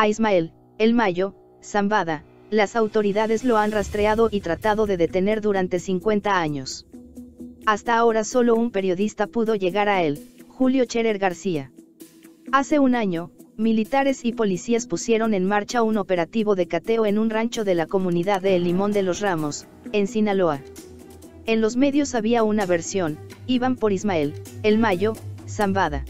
A Ismael, el Mayo, Zambada, las autoridades lo han rastreado y tratado de detener durante 50 años. Hasta ahora solo un periodista pudo llegar a él, Julio Scherer García. Hace un año, militares y policías pusieron en marcha un operativo de cateo en un rancho de la comunidad de El Limón de los Ramos, en Sinaloa. En los medios había una versión: iban por Ismael, el Mayo, Zambada.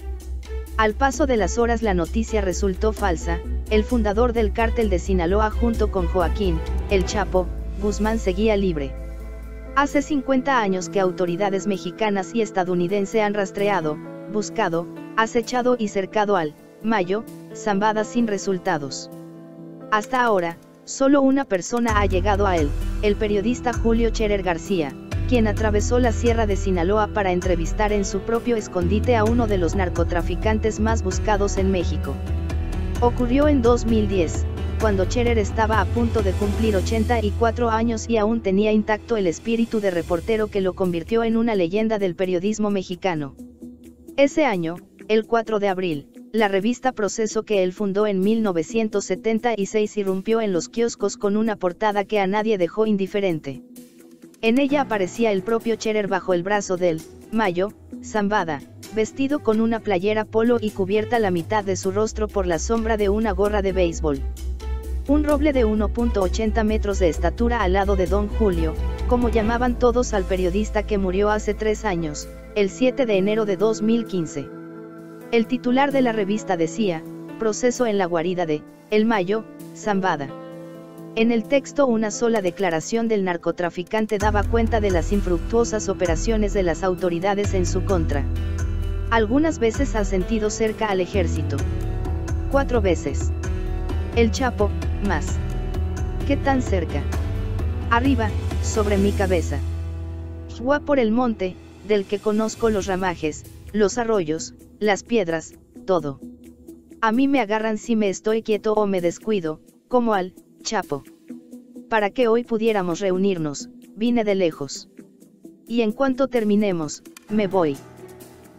Al paso de las horas la noticia resultó falsa. El fundador del cártel de Sinaloa junto con Joaquín, el Chapo, Guzmán seguía libre. Hace 50 años que autoridades mexicanas y estadounidenses han rastreado, buscado, acechado y cercado al Mayo, Zambada sin resultados. Hasta ahora, solo una persona ha llegado a él, el periodista Julio Scherer García, quien atravesó la sierra de Sinaloa para entrevistar en su propio escondite a uno de los narcotraficantes más buscados en México. Ocurrió en 2010, cuando Scherer estaba a punto de cumplir 84 años y aún tenía intacto el espíritu de reportero que lo convirtió en una leyenda del periodismo mexicano. Ese año, el 4 de abril, la revista Proceso que él fundó en 1976 irrumpió en los kioscos con una portada que a nadie dejó indiferente. En ella aparecía el propio Scherer bajo el brazo del Mayo, Zambada, vestido con una playera polo y cubierta la mitad de su rostro por la sombra de una gorra de béisbol. Un roble de 1.80 metros de estatura al lado de Don Julio, como llamaban todos al periodista que murió hace 3 años, el 7 de enero de 2015. El titular de la revista decía: Proceso en la guarida de El Mayo, Zambada. En el texto una sola declaración del narcotraficante daba cuenta de las infructuosas operaciones de las autoridades en su contra. Algunas veces ha sentido cerca al ejército. 4 veces. El Chapo, más. ¿Qué tan cerca? Arriba, sobre mi cabeza. Fue por el monte, del que conozco los ramajes, los arroyos, las piedras, todo. A mí me agarran si me estoy quieto o me descuido, como al Chapo. Para que hoy pudiéramos reunirnos, vine de lejos. Y en cuanto terminemos, me voy.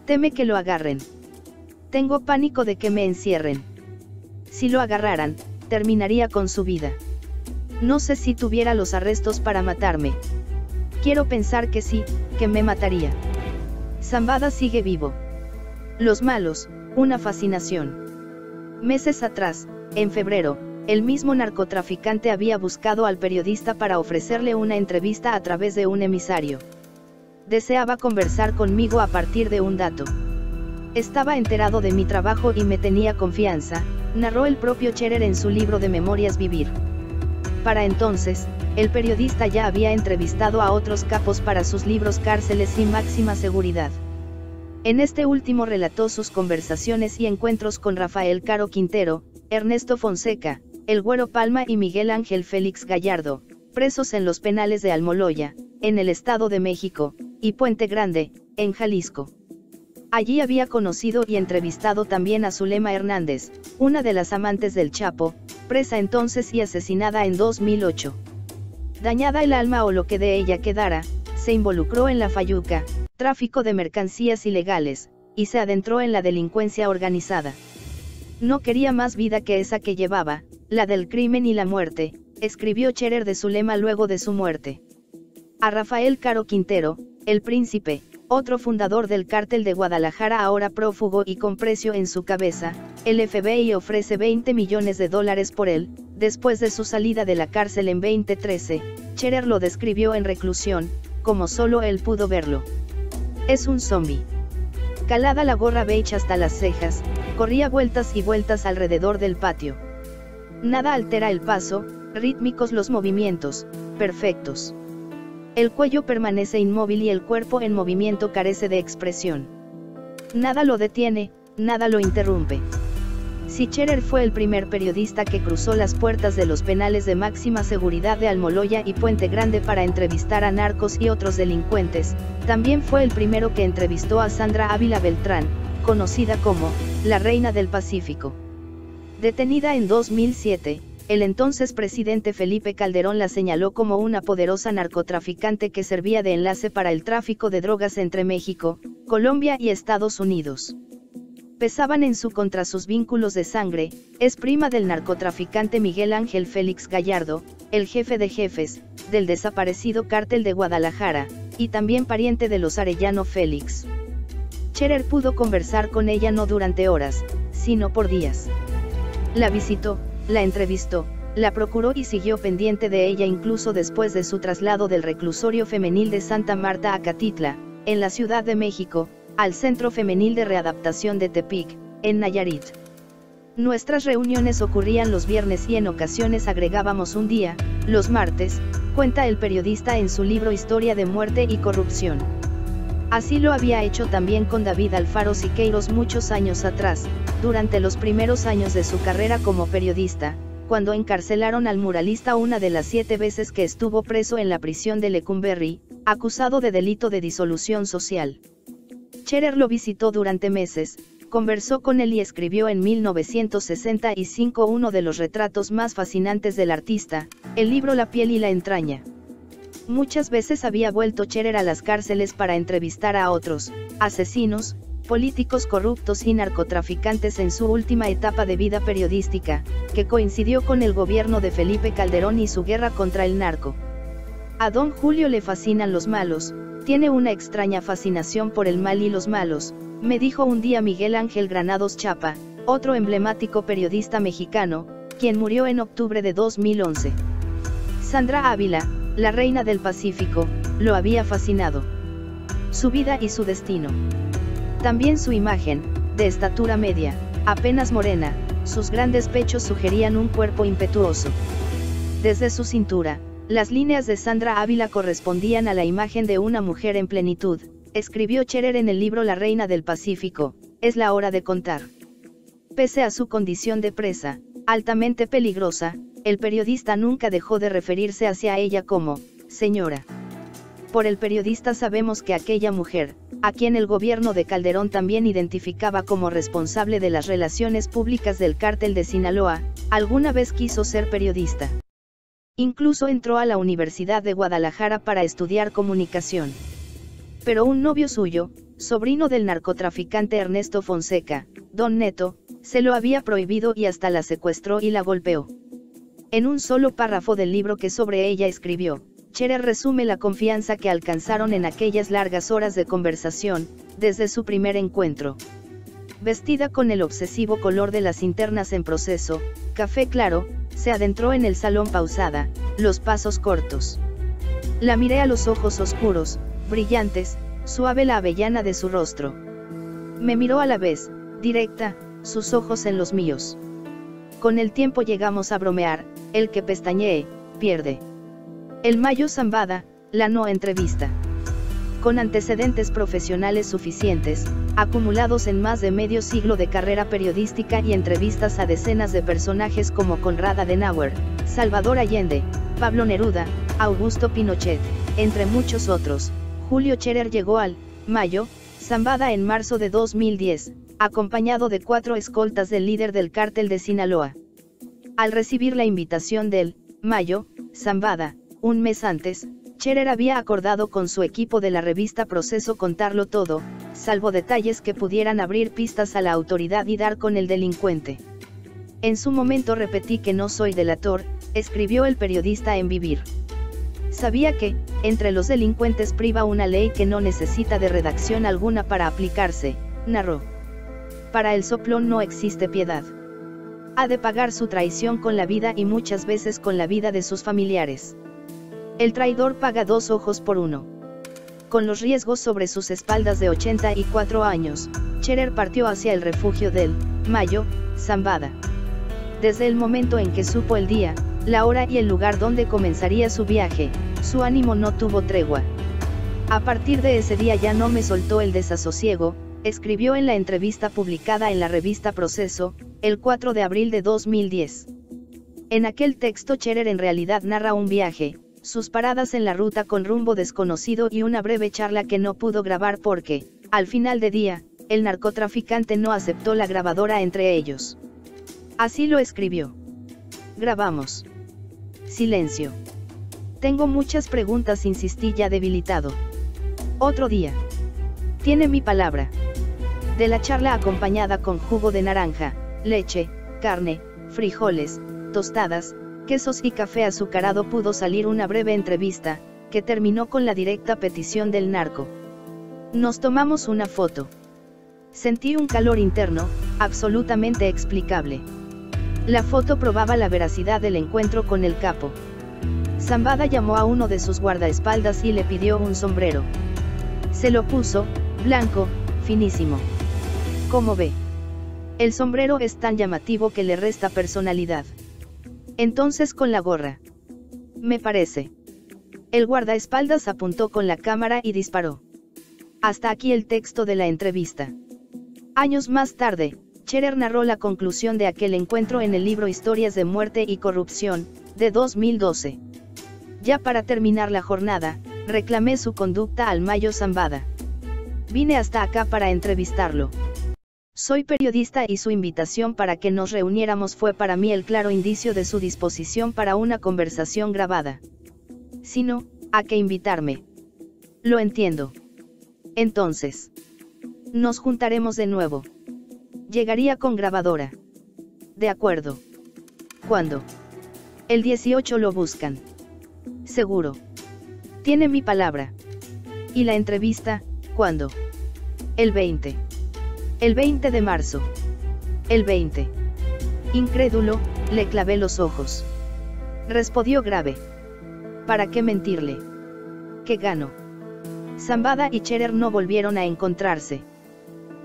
Teme que lo agarren. Tengo pánico de que me encierren. Si lo agarraran, terminaría con su vida. No sé si tuviera los arrestos para matarme. Quiero pensar que sí, que me mataría. Zambada sigue vivo. Los malos, una fascinación. Meses atrás, en febrero, el mismo narcotraficante había buscado al periodista para ofrecerle una entrevista a través de un emisario. Deseaba conversar conmigo a partir de un dato. Estaba enterado de mi trabajo y me tenía confianza, narró el propio Scherer en su libro de memorias Vivir. Para entonces, el periodista ya había entrevistado a otros capos para sus libros Cárceles y Máxima Seguridad. En este último relató sus conversaciones y encuentros con Rafael Caro Quintero, Ernesto Fonseca, El Güero Palma y Miguel Ángel Félix Gallardo, presos en los penales de Almoloya, en el Estado de México, y Puente Grande, en Jalisco. Allí había conocido y entrevistado también a Zulema Hernández, una de las amantes del Chapo, presa entonces y asesinada en 2008. Dañada el alma o lo que de ella quedara, se involucró en la fayuca, tráfico de mercancías ilegales, y se adentró en la delincuencia organizada. No quería más vida que esa que llevaba, la del crimen y la muerte, escribió Scherer de Zulema luego de su muerte. A Rafael Caro Quintero, el príncipe, otro fundador del cártel de Guadalajara ahora prófugo y con precio en su cabeza, el FBI ofrece $20 millones por él. Después de su salida de la cárcel en 2013, Scherer lo describió en reclusión, como solo él pudo verlo. Es un zombi. Calada la gorra beige hasta las cejas, corría vueltas y vueltas alrededor del patio. Nada altera el paso, rítmicos los movimientos, perfectos. El cuello permanece inmóvil y el cuerpo en movimiento carece de expresión. Nada lo detiene, nada lo interrumpe. Si Scherer fue el primer periodista que cruzó las puertas de los penales de máxima seguridad de Almoloya y Puente Grande para entrevistar a narcos y otros delincuentes, también fue el primero que entrevistó a Sandra Ávila Beltrán, conocida como la Reina del Pacífico. Detenida en 2007, el entonces presidente Felipe Calderón la señaló como una poderosa narcotraficante que servía de enlace para el tráfico de drogas entre México, Colombia y Estados Unidos. pesaban en su contra sus vínculos de sangre. Es prima del narcotraficante Miguel Ángel Félix Gallardo, el jefe de jefes, del desaparecido Cártel de Guadalajara, y también pariente de los Arellano Félix. Scherer pudo conversar con ella no durante horas, sino por días. La visitó, la entrevistó, la procuró y siguió pendiente de ella incluso después de su traslado del reclusorio femenil de Santa Marta a Catitla, en la Ciudad de México, al Centro Femenil de Readaptación de Tepic, en Nayarit. Nuestras reuniones ocurrían los viernes y en ocasiones agregábamos un día, los martes, cuenta el periodista en su libro Historia de Muerte y Corrupción. Así lo había hecho también con David Alfaro Siqueiros muchos años atrás, durante los primeros años de su carrera como periodista, cuando encarcelaron al muralista una de las 7 veces que estuvo preso en la prisión de Lecumberri, acusado de delito de disolución social. Scherer lo visitó durante meses, conversó con él y escribió en 1965 uno de los retratos más fascinantes del artista, el libro La piel y la entraña. Muchas veces había vuelto Scherer a las cárceles para entrevistar a otros asesinos, políticos corruptos y narcotraficantes en su última etapa de vida periodística, que coincidió con el gobierno de Felipe Calderón y su guerra contra el narco. A don Julio le fascinan los malos, tiene una extraña fascinación por el mal y los malos, me dijo un día Miguel Ángel Granados Chapa, otro emblemático periodista mexicano, quien murió en octubre de 2011. Sandra Ávila, la reina del Pacífico, lo había fascinado. Su vida y su destino. También su imagen, de estatura media, apenas morena, sus grandes pechos sugerían un cuerpo impetuoso. Desde su cintura, las líneas de Sandra Ávila correspondían a la imagen de una mujer en plenitud, escribió Scherer en el libro La reina del Pacífico, es la hora de contar. Pese a su condición de presa, altamente peligrosa, el periodista nunca dejó de referirse hacia ella como, señora. Por el periodista sabemos que aquella mujer, a quien el gobierno de Calderón también identificaba como responsable de las relaciones públicas del Cártel de Sinaloa, alguna vez quiso ser periodista. Incluso entró a la Universidad de Guadalajara para estudiar comunicación. Pero un novio suyo, sobrino del narcotraficante Ernesto Fonseca, Don Neto, se lo había prohibido y hasta la secuestró y la golpeó. En un solo párrafo del libro que sobre ella escribió, Scherer resume la confianza que alcanzaron en aquellas largas horas de conversación, desde su primer encuentro. Vestida con el obsesivo color de las internas en proceso, café claro, se adentró en el salón pausada, los pasos cortos. La miré a los ojos oscuros, brillantes, suave la avellana de su rostro. Me miró a la vez, directa, sus ojos en los míos. Con el tiempo llegamos a bromear, el que pestañee, pierde. El Mayo Zambada, la no entrevista. Con antecedentes profesionales suficientes, acumulados en más de medio siglo de carrera periodística y entrevistas a decenas de personajes como Konrad Adenauer, Salvador Allende, Pablo Neruda, Augusto Pinochet, entre muchos otros, Julio Scherer llegó al Mayo Zambada en marzo de 2010, acompañado de 4 escoltas del líder del Cártel de Sinaloa. Al recibir la invitación del Mayo Zambada, un mes antes, Scherer había acordado con su equipo de la revista Proceso contarlo todo, salvo detalles que pudieran abrir pistas a la autoridad y dar con el delincuente. En su momento repetí que no soy delator, escribió el periodista en Vivir. Sabía que, entre los delincuentes priva una ley que no necesita de redacción alguna para aplicarse, narró. Para el soplón no existe piedad. Ha de pagar su traición con la vida y muchas veces con la vida de sus familiares. El traidor paga 2 ojos por uno. Con los riesgos sobre sus espaldas de 84 años, Scherer partió hacia el refugio del Mayo Zambada. Desde el momento en que supo el día, la hora y el lugar donde comenzaría su viaje, su ánimo no tuvo tregua. A partir de ese día ya no me soltó el desasosiego, escribió en la entrevista publicada en la revista Proceso, el 4 de abril de 2010. En aquel texto Scherer en realidad narra un viaje, sus paradas en la ruta con rumbo desconocido y una breve charla que no pudo grabar porque, al final de día, el narcotraficante no aceptó la grabadora entre ellos. Así lo escribió. Grabamos. Silencio. Tengo muchas preguntas, insistí ya debilitado. Otro día. Tiene mi palabra. De la charla acompañada con jugo de naranja, leche, carne, frijoles, tostadas, quesos y café azucarado pudo salir una breve entrevista, que terminó con la directa petición del narco. Nos tomamos una foto. Sentí un calor interno, absolutamente explicable. La foto probaba la veracidad del encuentro con el capo. Zambada llamó a uno de sus guardaespaldas y le pidió un sombrero. Se lo puso, blanco, finísimo. ¿Cómo ve? El sombrero es tan llamativo que le resta personalidad. Entonces con la gorra. Me parece. El guardaespaldas apuntó con la cámara y disparó. Hasta aquí el texto de la entrevista. Años más tarde, Scherer narró la conclusión de aquel encuentro en el libro Historias de Muerte y Corrupción, de 2012. Ya para terminar la jornada, reclamé su conducta al Mayo Zambada. Vine hasta acá para entrevistarlo. Soy periodista y su invitación para que nos reuniéramos fue para mí el claro indicio de su disposición para una conversación grabada. Si no, ¿a qué invitarme? Lo entiendo. Entonces, nos juntaremos de nuevo. Llegaría con grabadora. De acuerdo. ¿Cuándo? El 18 lo buscan. Seguro. Tiene mi palabra. ¿Y la entrevista, cuándo? El 20. El 20 de marzo. El 20. Incrédulo, le clavé los ojos. Respondió grave. ¿Para qué mentirle? ¿Qué gano? Zambada y Scherer no volvieron a encontrarse.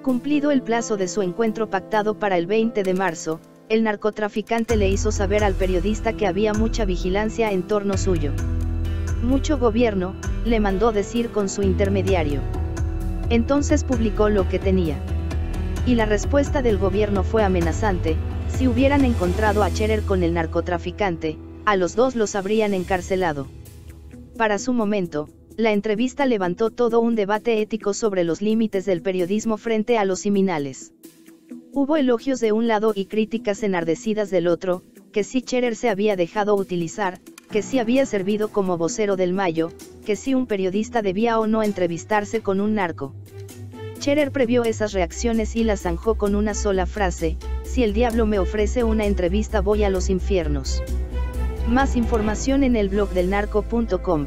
Cumplido el plazo de su encuentro pactado para el 20 de marzo, el narcotraficante le hizo saber al periodista que había mucha vigilancia en torno suyo. Mucho gobierno, le mandó decir con su intermediario. Entonces publicó lo que tenía. Y la respuesta del gobierno fue amenazante: si hubieran encontrado a Scherer con el narcotraficante, a los dos los habrían encarcelado. Para su momento, la entrevista levantó todo un debate ético sobre los límites del periodismo frente a los criminales. Hubo elogios de un lado y críticas enardecidas del otro, que si Scherer se había dejado utilizar, que si había servido como vocero del Mayo, que si un periodista debía o no entrevistarse con un narco. Scherer previó esas reacciones y las zanjó con una sola frase: si el diablo me ofrece una entrevista voy a los infiernos. Más información en el blog del narco.com.